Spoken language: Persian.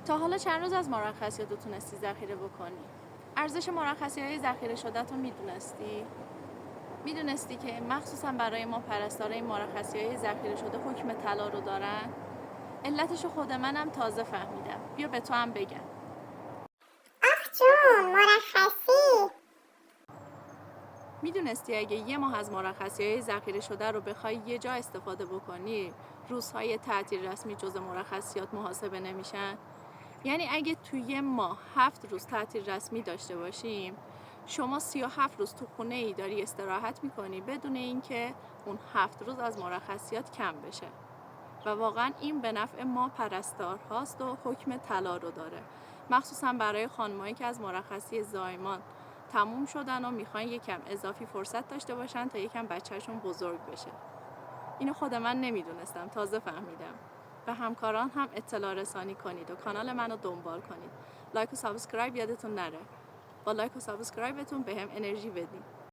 تا حالا چند روز از مرخصیات رو تونستی ذخیره بکنی؟ ارزش مرخصی‌های ذخیره شده تو میدونستی؟ میدونستی که مخصوصا برای ما پرستارای مرخصی‌های ذخیره شده حکم طلا رو دارن؟ علتشو خود منم تازه فهمیدم. بیا به تو هم بگم. آخ جون، مرخصی. میدونستی اگه یه ماه از مرخصی‌های ذخیره شده رو بخوای یه جا استفاده بکنی، روزهای تعطیل رسمی جزء مرخصیات محاسبه نمیشن؟ یعنی اگه توی یه ماه 7 روز تعطیل رسمی داشته باشیم، شما 37 روز تو خونه ای داری استراحت میکنی بدون اینکه اون 7 روز از مرخصیات کم بشه. و واقعا این به نفع ما پرستار هاست و حکم طلا رو داره، مخصوصا برای خانمایی که از مرخصی زایمان تموم شدن و میخوان یکم اضافی فرصت داشته باشن تا یکم بچهشون بزرگ بشه. اینو خود من نمیدونستم، تازه فهمیدم. به همکاران هم اطلاع رسانی کنید و کانال منو دنبال کنید. لایک و سابسکرایب یادتون نره. با لایک و سابسکرایبتون بهم انرژی بدین.